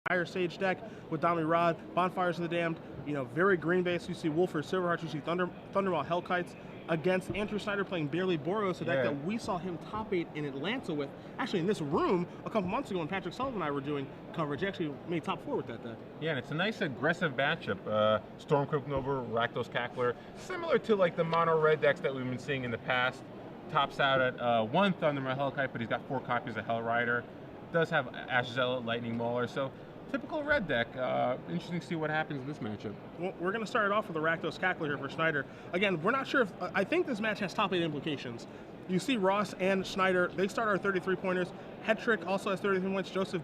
Dire Sage deck with Domri Rod, Bonfires of the Damned, you know, very green base. You see Wolfers, Silverhearts, you see Thundermaw, Hellkites against Andrew Schneider playing Barely Boros, a deck that we saw him top 8 in Atlanta with, actually in this room a couple months ago when Patrick Sullivan and I were doing coverage. He actually made top 4 with that deck. Yeah, and it's a nice aggressive matchup. Stormcloak Nova, Rakdos Cackler, similar to like the mono red decks that we've been seeing in the past. Tops out at 1 Thundermaw Hellkite, but he's got 4 copies of Hellrider. Does have Ash Zealot, Lightning Mauler, so typical red deck. Interesting to see what happens in this matchup. Well, we're going to start it off with the Rakdos Cackler here for Schneider. Again, we're not sure if, I think this match has top 8 implications. You see Ross and Schneider, they start our 33-pointers. Hetrick also has 33 points. Joseph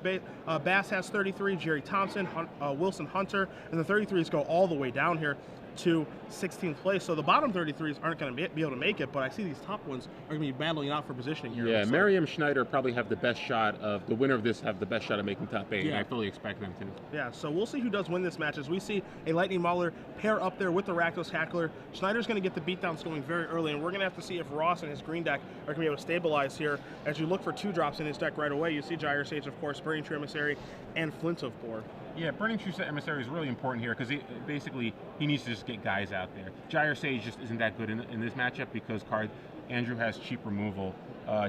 Bass has 33. Jerry Thompson, Wilson Hunter, and the 33s go all the way down here to 16th place. So the bottom 33s aren't going to be able to make it, but I see these top ones are going to be battling out for positioning here. Yeah, Merriam, Schneider probably have the best shot of, the winner of this have the best shot of making top 8, and I fully expect them to. Yeah, so we'll see who does win this match as we see a Lightning Mauler pair up there with the Rakdos Cackler. Schneider's going to get the beatdowns going very early, and we're going to have to see if Ross and his green deck are going to be able to stabilize here. As you look for 2-drops in his deck right away, you see Gyre Sage, of course, Burning Tree Emissary, and Flint of Boar. Yeah, Burning Tree Emissary is really important here because he needs to just get guys out there. Gyre Sage just isn't that good in this matchup because Andrew has cheap removal.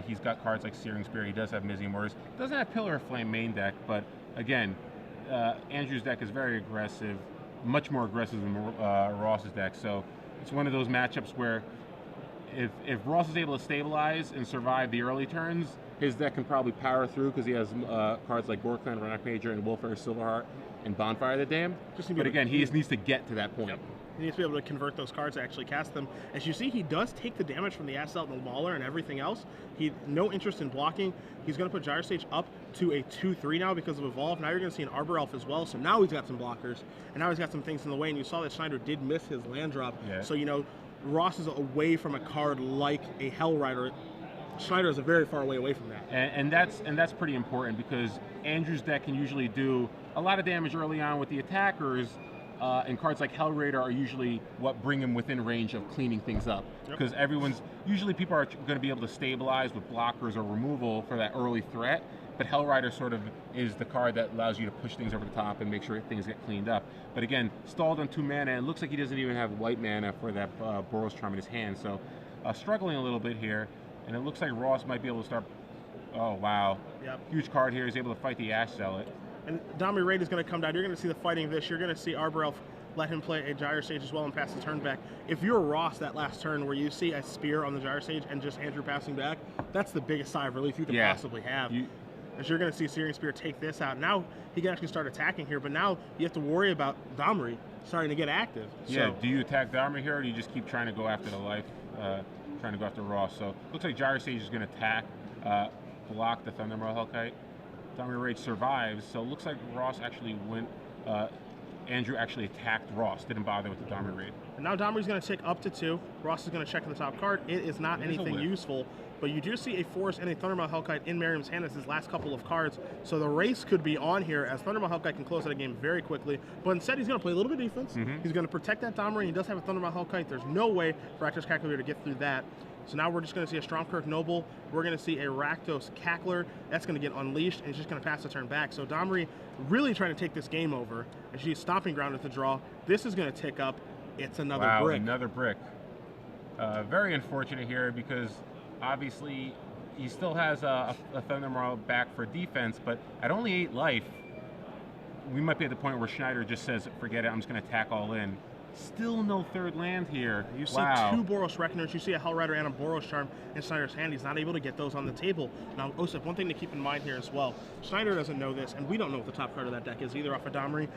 He's got cards like Searing Spear. He does have Mizzy Mortars. Doesn't have Pillar of Flame main deck, but again, Andrew's deck is very aggressive, much more aggressive than Ross's deck. So it's one of those matchups where if Ross is able to stabilize and survive the early turns, his deck can probably power through because he has cards like Gorkland, Rock Major, and Wolfers, Silverheart, and Bonfire of the Damned. But again, he just needs to get to that point. Yep. He needs to be able to convert those cards to actually cast them. As you see, he does take the damage from the Assault and the Mauler and everything else. He no interest in blocking. He's going to put Gyre Sage up to a 2-3 now because of Evolve. Now you're going to see an Arbor Elf as well. So now he's got some blockers, and now he's got some things in the way. And you saw that Schneider did miss his land drop. Yeah. So, you know, Ross is away from a card like a Hellrider. Schneider is a very far away from that. And that's pretty important because Andrew's deck can usually do a lot of damage early on with the attackers, and cards like Hellraider are usually what bring him within range of cleaning things up. Because usually people are going to be able to stabilize with blockers or removal for that early threat, but Hellrider sort of is the card that allows you to push things over the top and make sure things get cleaned up. But again, stalled on 2 mana, and it looks like he doesn't even have white mana for that Boros Charm in his hand, so struggling a little bit here. And it looks like Ross might be able to start. Oh, wow. Yep. Huge card here. He's able to fight the Ash Zealot. And Domri Raid is going to come down. You're going to see the fighting of this. You're going to see Arbor Elf let him play a Gyre Sage as well and pass the turn back. If you're Ross that last turn where you see a Spear on the Gyre Sage and just Andrew passing back, that's the biggest sigh of relief you could possibly have. As you're going to see Searing Spear take this out. Now he can actually start attacking here, but now you have to worry about Domri starting to get active. Yeah, so, do you attack Domri here, or do you just keep trying to go after the life? Trying to go after Ross. So looks like Gyre Sage is going to attack, block the Thundermaw Hellkite. Domri Rage survives, so it looks like Ross actually went. Andrew actually attacked Ross, didn't bother with the Domri Raid. And now Domri's going to tick up to 2. Ross is going to check the top card. It is not anything useful, but you do see a Forest and a Thundermaw Hellkite in Merriam's hand as his last couple of cards. So the race could be on here as Thundermaw Hellkite can close out a game very quickly. But instead, he's going to play a little bit of defense. He's going to protect that Domri. He does have a Thundermaw Hellkite. There's no way for Rakdos Cackler to get through that. So now we're just going to see a Stromkirk Noble. We're going to see a Rakdos Cackler. That's going to get unleashed, and he's just going to pass the turn back. So Domri really trying to take this game over. And she's Stomping Ground at the draw. This is going to tick up. It's another brick. Another brick. Very unfortunate here because obviously he still has a Thundermaw back for defense, but at only 8 life, we might be at the point where Schneider just says, forget it, I'm just going to attack all in. Still no 3rd land here. You see 2 Boros Reckoners. You see a Hellrider and a Boros Charm in Schneider's hand. He's not able to get those on the table. Now, Osip, one thing to keep in mind here as well. Schneider doesn't know this, and we don't know what the top card of that deck is either off of Domri.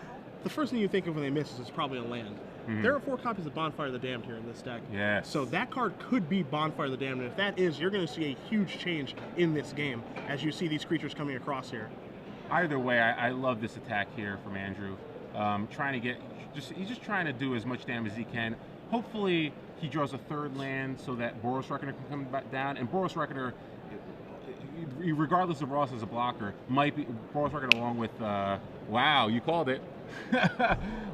The first thing you think of when they miss is it's probably a land. There are 4 copies of Bonfire of the Damned here in this deck. So that card could be Bonfire of the Damned, and if that is, you're going to see a huge change in this game as you see these creatures coming across here. Either way, I love this attack here from Andrew. Trying to get, he's just trying to do as much damage as he can. Hopefully he draws a 3rd land so that Boros Reckoner can come back down. And Boros Reckoner, regardless of Ross as a blocker, might be Boros Reckoner along with, wow, you called it.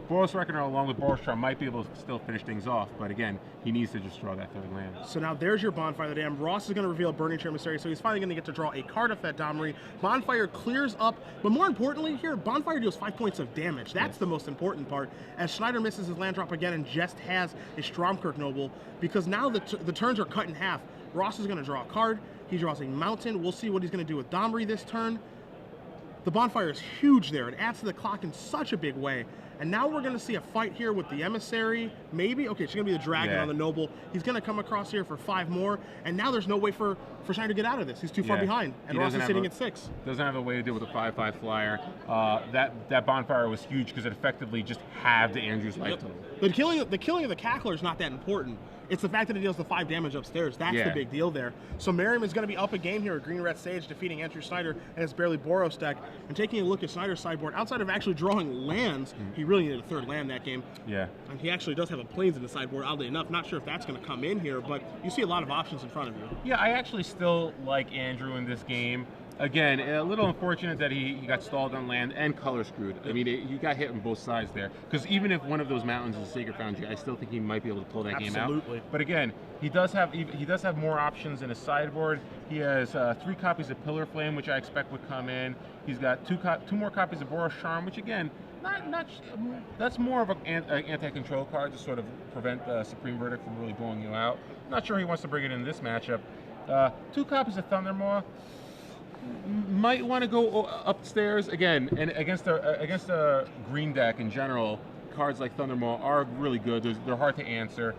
Boros Reckoner along with Boros Charm might be able to still finish things off, but again, he needs to just draw that third land. So now there's your Bonfire of the Dam. Ross is going to reveal a Burning Chair Emissary, so he's finally going to get to draw a card off that Domri. Bonfire clears up, but more importantly here, Bonfire deals 5 points of damage. That's the most important part, as Schneider misses his land drop again and just has a Stromkirk Noble, because now the turns are cut in half. Ross is going to draw a card. He draws a Mountain. We'll see what he's going to do with Domri this turn. The Bonfire is huge there. It adds to the clock in such a big way. And now we're going to see a fight here with the Emissary. Maybe? Okay, it's going to be the Dragon on the Noble. He's going to come across here for 5 more. And now there's no way for Schneider to get out of this. He's too far behind. And Ross is sitting at 6. Doesn't have a way to deal with a 5/5 flyer. That Bonfire was huge because it effectively just halved Andrew's life total. The killing of the Cackler is not that important. It's the fact that it deals the 5 damage upstairs. That's the big deal there. So Merriam is going to be up a game here at Green-Red Stage, defeating Andrew Schneider and his barely Boros deck. And taking a look at Schneider's sideboard, outside of actually drawing lands, he really needed a 3rd land that game. Yeah. And he actually does have a Plains in the sideboard, oddly enough. Not sure if that's going to come in here, but you see a lot of options in front of you. Yeah, I actually still like Andrew in this game. Again, a little unfortunate that he got stalled on land and color screwed. I mean, you got hit on both sides there. Because even if one of those mountains is a Sacred Foundry, I still think he might be able to pull that game out. But again, he does have more options in his sideboard. He has 3 copies of Pillar Flame, which I expect would come in. He's got 2 more copies of Boros Charm, which again, that's more of an anti-control card to sort of prevent the Supreme Verdict from really blowing you out. Not sure he wants to bring it in this matchup. 2 copies of Thundermaw. Might want to go upstairs again, and against a green deck in general. Cards like Thundermaw are really good. They're hard to answer.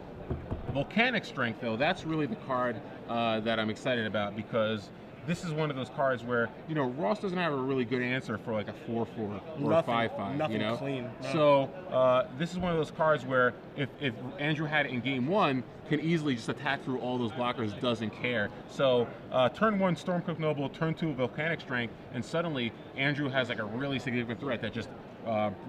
Volcanic Strength, though, that's really the card that I'm excited about, because this is one of those cards where, you know, Ross doesn't have a really good answer for like a 4/4 or a 5/5. Nothing you know? clean. No. So this is one of those cards where if Andrew had it in game 1, can easily just attack through all those blockers, doesn't care. So turn 1 Stormcloak Noble, turn 2 Volcanic Strength, and suddenly Andrew has like a really significant threat that just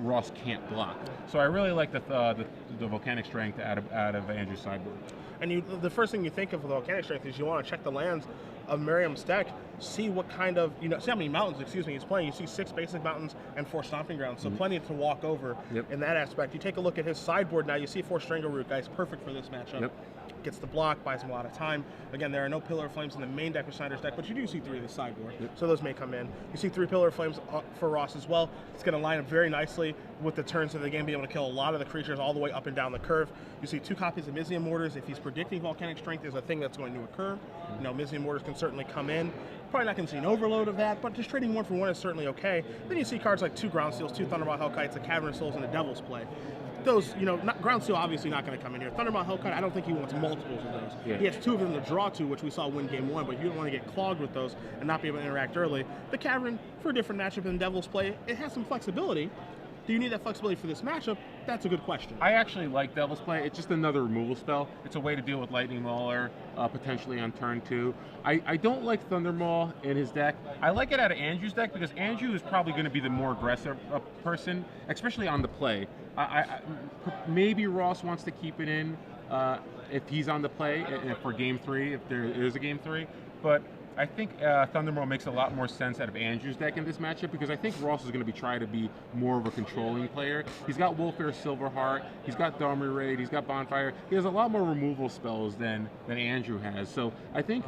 Ross can't block. So I really like the Volcanic Strength out of Andrew's sideboard. And the first thing you think of with Volcanic Strength is you want to check the lands of Merriam's deck, see what kind of, see how many mountains, he's playing. You see 6 basic mountains and 4 stomping grounds, so plenty to walk over in that aspect. You take a look at his sideboard now, you see 4 Strangleroot, guys, perfect for this matchup. Gets the block, buys him a lot of time. Again, there are no Pillar of Flames in the main deck with Schneider's deck, but you do see 3 in the sideboard, so those may come in. You see 3 Pillar of Flames for Ross as well. It's going to line up very nicely with the turns of the game, be able to kill a lot of the creatures all the way up and down the curve. You see 2 copies of Mysium Mortars. If he's predicting Volcanic Strength is a thing that's going to occur, Mysium Mortars can certainly come in. Probably not going to see an overload of that, but just trading 1 for 1 is certainly okay. Then you see cards like 2 Ground Seals, 2 Thundermaw Hellkites, a Cavernous Souls, and a Devil's Play. Those, Ground Seal obviously not going to come in here. Thundermaw Hellkite, I don't think he wants multiples of those. He has 2 of them to draw to, which we saw win game 1, but you don't want to get clogged with those and not be able to interact early. The Cavern, for a different matchup than Devil's Play, it has some flexibility. Do you need that flexibility for this matchup? That's a good question. I actually like Devil's Play. It's just another removal spell. It's a way to deal with Lightning Mauler, potentially on turn 2. I don't like Thundermaw in his deck. I like it out of Andrew's deck because Andrew is probably going to be the more aggressive person, especially on the play. Maybe Ross wants to keep it in if he's on the play for game 3, if there is a game 3. But I think Thundermaw makes a lot more sense out of Andrew's deck in this matchup, because I think Ross is going to be trying to be more of a controlling player. He's got Wolfare Silverheart, he's got Domri Raid, he's got Bonfire. He has a lot more removal spells than Andrew has. So I think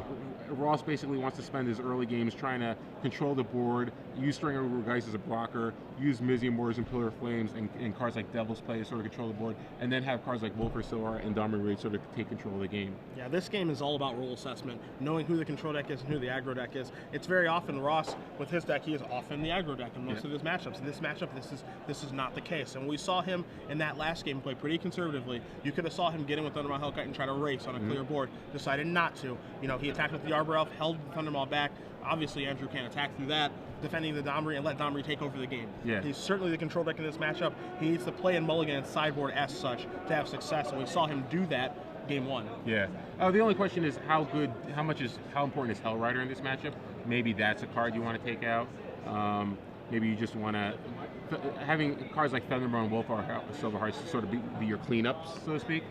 Ross basically wants to spend his early games trying to control the board, use Strangleroot Geist as a blocker, use Mysium Mortars and Pillar of Flames and cards like Devil's Play to sort of control the board, and then have cards like Wolfare Silverheart and Domri Raid sort of take control of the game. Yeah, this game is all about role assessment, knowing who the control deck is and who the aggro deck is. It's very often Ross, with his deck, he is often the aggro deck in most of his matchups. In this matchup, this is not the case. And we saw him in that last game play pretty conservatively. You could have saw him get in with Thundermaw Hellkite and try to race on a clear board. Decided not to. He attacked with the Arbor Elf, held the Thundermaw back. Obviously, Andrew can't attack through that, defending the Domri and let Domri take over the game. He's certainly the control deck in this matchup. He needs to play in mulligan and sideboard as such to have success, and we saw him do that game 1. Yeah. The only question is how important is Hellrider in this matchup? Maybe that's a card you want to take out. Maybe you just want to having cards like Thundermaw and Wolfare Silverheart sort of be your cleanups, so to speak.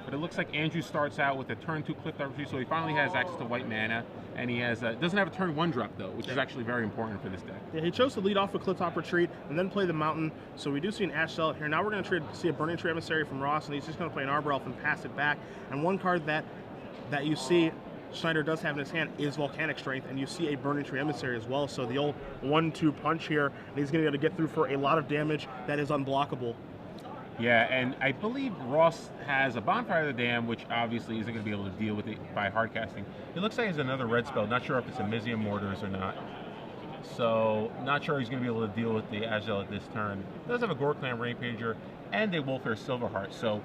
But it looks like Andrew starts out with a turn 2 Cliff Dive Retreat, so he finally has access to white mana, and he has doesn't have a turn 1 drop though, which is actually very important for this deck. Yeah, he chose to lead off with Clifftop Retreat and then play the Mountain, so we do see an Ash Zealot here. Now we're going to see a Burning Tree Emissary from Ross, and he's just going to play an Arbor Elf and pass it back. And one card that you see Schneider does have in his hand is Volcanic Strength, and you see a Burning Tree Emissary as well, so the old 1-2 punch here, and he's going to be able to get through for a lot of damage that is unblockable. Yeah, and I believe Ross has a Bonfire of the Dam, which obviously isn't going to be able to deal with it by hardcasting. It looks like he has another red spell. Not sure if it's a Merriam Mortars or not. So, not sure he's going to be able to deal with the Ash Zealot this turn. He does have a Gorkland Rampager and a Wolfare Silverheart, so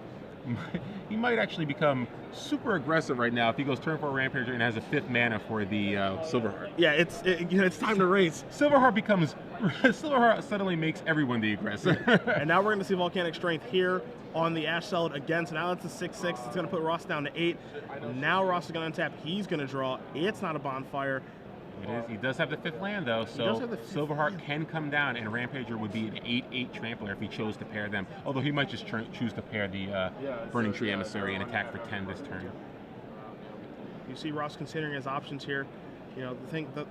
he might actually become super aggressive right now if he goes turn 4 Rampager and has a 5th mana for the Silverheart. Yeah, it's time to race. Silverheart suddenly makes everyone the aggressor. And now we're going to see Volcanic Strength here on the Ash Zealot again. So now it's a 6/6. It's going to put Ross down to 8. Now Ross is going to untap. He's going to draw. It's not a Bonfire. It is. He does have the 5th land, though, so Silverheart can come down, and Rampager would be an 8/8 Trampler if he chose to pair them. Although he might just choose to pair the Burning Tree Emissary and attack for 10 this turn. You see Ross considering his options here. You know,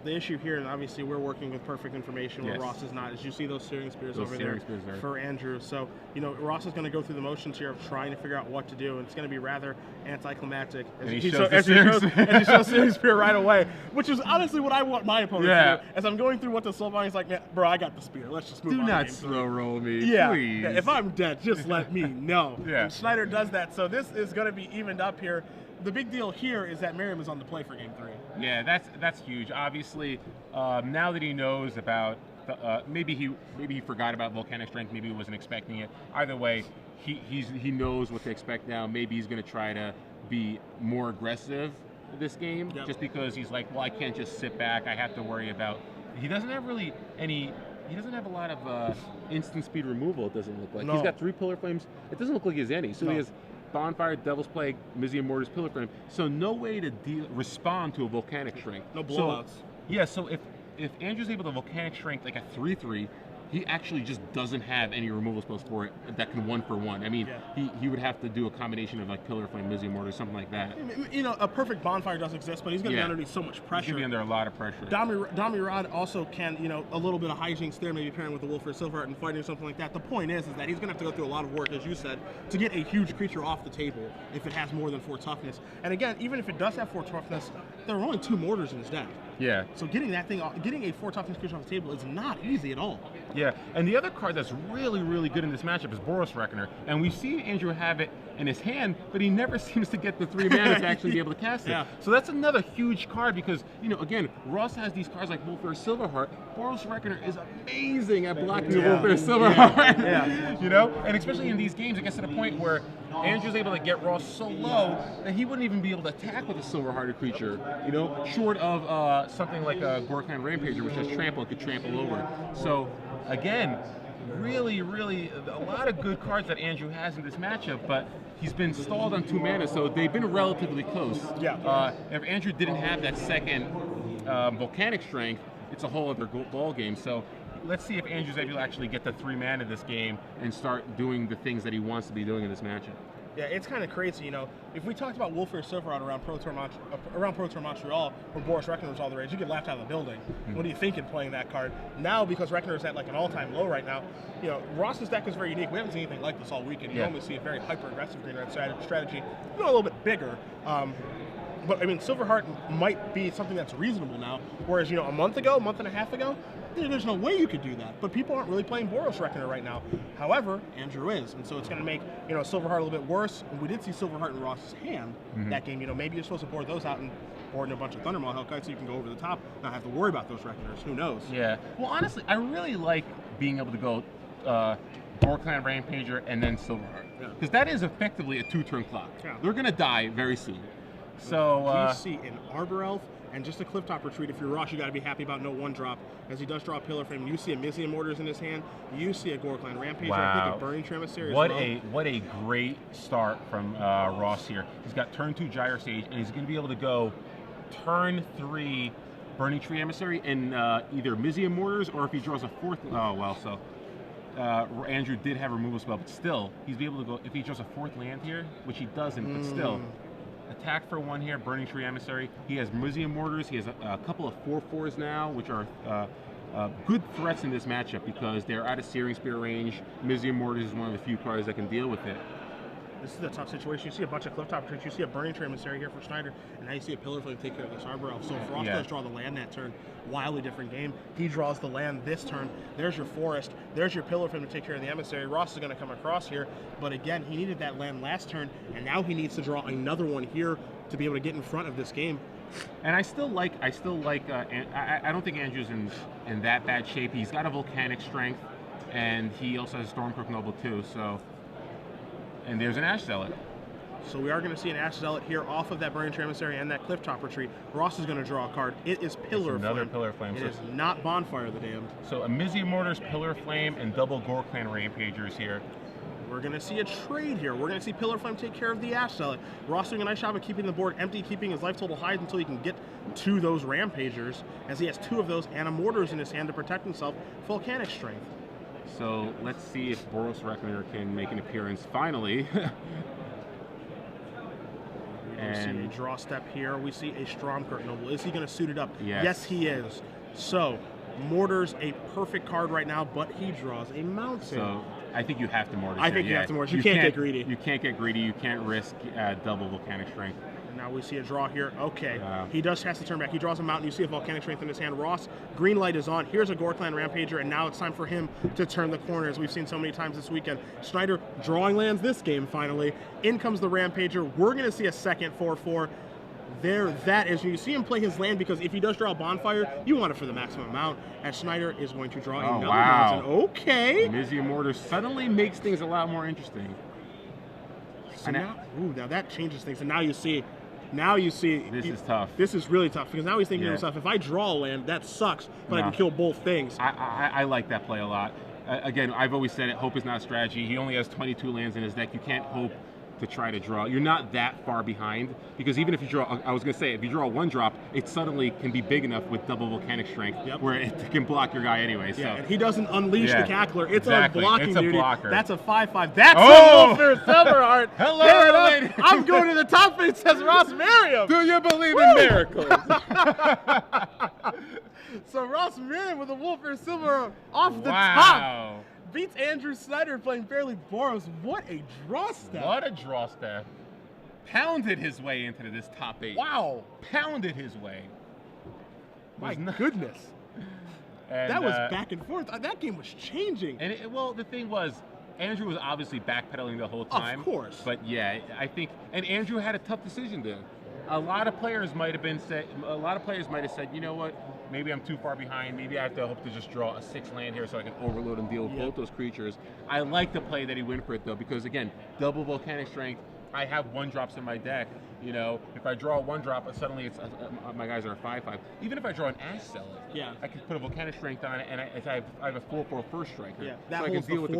the issue here, and obviously we're working with perfect information where Ross is not, is you see those Searing Spears over there for Andrew. So, you know, Ross is going to go through the motions here of trying to figure out what to do, and it's going to be rather anticlimactic. As he shows Searing Spear right away, which is honestly what I want my opponent to do. As I'm going through what the slow buying, he's like, man, bro, I got the spear. Let's just move on. Do not slow roll me, please. Yeah, if I'm dead, just let me know. And Schneider does that, so this is going to be evened up here. The big deal here is that Merriam is on the play for Game 3. Yeah, that's huge. Obviously, now that he knows about, maybe he forgot about Volcanic Strength, maybe he wasn't expecting it. Either way, he knows what to expect now. Maybe he's going to try to be more aggressive this game, just because he's like, well, I can't just sit back. I have to worry about. He doesn't have really any. He doesn't have a lot of instant speed removal. It doesn't look like. He's got 3 Pillar Flames. It doesn't look like he has any. So he has Bonfire, Devil's Plague, Merriam Mortars, Pillar Frame. So no way to respond to a Volcanic Strength. No blowouts. So if Andrew's able to Volcanic Strength like a 3/3, he actually just doesn't have any removal spells for it that can 1-for-1. I mean, he would have to do a combination of like Pillar Flame, Merriam Mortars, something like that. You know, a perfect Bonfire does exist, but he's going to be underneath so much pressure. He's going to be under a lot of pressure. Dami Rod also can, you know, a little bit of hijinks there, maybe pairing with the Wolfare Silverheart and fighting or something like that. The point is that he's going to have to go through a lot of work, as you said, to get a huge creature off the table if it has more than 4 toughness. And again, even if it does have 4 toughness, there are only 2 mortars in his deck. Yeah. So getting a 4 toughness creature off the table is not easy at all. Yeah, and the other card that's really, really good in this matchup is Boros Reckoner. And we see Andrew have it in his hand, but he never seems to get the 3 mana to actually be able to cast it. So that's another huge card because, you know, again, Ross has these cards like Wolfare Silverheart. Boros Reckoner is amazing at blocking the Wolfare Silverheart. You know? And especially in these games, it gets to the point where Andrew's able to get Ross so low that he wouldn't even be able to attack with a Silverhearted creature, you know, short of something like a Gorkland Rampager, which has trample and could trample over. So, again, really, really a lot of good cards that Andrew has in this matchup, but he's been stalled on 2 mana, so they've been relatively close. If Andrew didn't have that second Volcanic Strength, it's a whole other ball game. So let's see if Andrew's able to actually get the 3 mana this game and start doing the things that he wants to be doing in this matchup. Yeah, it's kind of crazy, you know. If we talked about Wolfare Silverheart around Pro Tour Montreal, where Boros Reckoner was all the rage, you get laughed out of the building. What are you thinking playing that card? Now, because Reckoner's at like an all-time low right now, you know, Ross's deck is very unique. We haven't seen anything like this all weekend. You normally see a very hyper-aggressive green-red strategy, a little bit bigger. But I mean, Silverheart might be something that's reasonable now, whereas, you know, a month and a half ago, there's no way you could do that. But people aren't really playing Boros Reckoner right now. However, Andrew is, and so it's going to make, you know, Silverheart a little bit worse. And we did see Silverheart in Ross's hand that game. You know, maybe you're supposed to board those out and board in a bunch of Thundermaw Hellkites so you can go over the top, not have to worry about those Reckoners. Who knows? Yeah. Well, honestly, I really like being able to go Gorkland Rampager and then Silverheart, because that is effectively a 2-turn clock. They're going to die very soon. So you see an Arbor Elf and just a Clifftop Retreat. If you're Ross, you got to be happy about no 1-drop, as he does draw a Pillar Frame. You see a Merriam Mortars in his hand. You see a Gorkland Rampager. I think a Burning Tree Emissary. What a great start from Ross here. He's got turn 2 Gyre Sage, and he's going to be able to go turn 3 Burning Tree Emissary and either Merriam Mortars, or if he draws a 4th. Oh well, so Andrew did have a removal spell, but still, he's be able to go, if he draws a 4th land here, which he doesn't, but still, attack for 1 here, Burning Tree Emissary. He has Merriam Mortars, he has a couple of 4/4s now, which are good threats in this matchup because they're out of Searing Spear range. Merriam Mortars is one of the few cards that can deal with it. This is a tough situation. You see a bunch of Clifftop trees. You see a Burning Tree Emissary here for Schneider, and now you see a Pillar Flame take care of this Arbor Elf. So if Ross does draw the land that turn, wildly different game. He draws the land this turn. There's your Forest. There's your Pillar Flame to take care of the Emissary. Ross is going to come across here, but again, he needed that land last turn, and now he needs to draw another one here to be able to get in front of this game. And I don't think Andrew's in that bad shape. He's got a Volcanic Strength, and he also has Stormcrook Noble too, so. And there's an Ash Zealot. So we are going to see an Ash Zealot here off of that Burning Tree Emissary and that Clifftop Retreat. Ross is going to draw a card. It is Pillar Flame. Another Pillar Flame. It is not Bonfire of the Damned. So a Merriam Mortars, Pillar Flame, and double Gore Clan Rampagers here. We're going to see a trade here. We're going to see Pillar Flame take care of the Ash Zealot. Ross doing a nice job of keeping the board empty, keeping his life total high until he can get to those Rampagers, as he has 2 of those and a Mortars in his hand to protect himself. Volcanic Strength. So let's see if Boros Reckoner can make an appearance finally. We see a draw step here. We see a Stormcrook Noble. Is he going to suit it up? Yes. Yes, he is. So Mortar's a perfect card right now, but he draws a Mountain. So I think you have to Mortars. I think you have to Mortars. You can't get greedy. You can't get greedy. You can't risk double Volcanic Strength. And now we see a draw here. Okay. He has to turn back. He draws a Mountain. You see a Volcanic Strength in his hand. Ross, green light is on. Here's a Gore Clan Rampager, and now it's time for him to turn the corner, as we've seen so many times this weekend. Schneider drawing lands this game, finally. In comes the Rampager. We're going to see a second 4/4. There, that is. You see him play his land, because if he does draw a Bonfire, you want it for the maximum amount. And Schneider is going to draw another Mountain. Okay. Merriam Mortars suddenly makes things a lot more interesting. So now that changes things. And now you see. This is tough. This is really tough, because now he's thinking to himself, if I draw a land, that sucks, but I can kill both things. I like that play a lot. Again, I've always said it, hope is not a strategy. He only has 22 lands in his deck. You can't hope to try to draw. You're not that far behind, because even if you draw, I was going to say, if you draw a 1-drop, it suddenly can be big enough with double Volcanic Strength, where it can block your guy anyway. So. And he doesn't unleash the Cackler. It's a blocking duty. Blocker. That's a 5/5. That's a Wolfir Silverheart. Hello, I'm going to the top, and it says Ross Merriam. Do you believe in miracles? So Ross Merriam with a Wolfir Silverheart off the top. Beats Andrew Schneider playing fairly Boros. What a draw step. What a draw step. Pounded his way into this top 8. Wow. Pounded his way. My goodness. And, that was back and forth. That game was changing. And the thing was, Andrew was obviously backpedaling the whole time. Of course. But yeah, I think, and Andrew had a tough decision there. A lot of players might have said, you know what, maybe I'm too far behind. Maybe I have to hope to just draw a 6 land here so I can overload and deal with both those creatures. I like the play that he went for it, though, because again, double Volcanic Strength. I have 1-drops in my deck. You know, if I draw a 1-drop, suddenly it's my guys are a 5/5. Even if I draw an Ash Zealot, I can put a Volcanic Strength on it, and I have a 4/4 first striker. That so I can deal with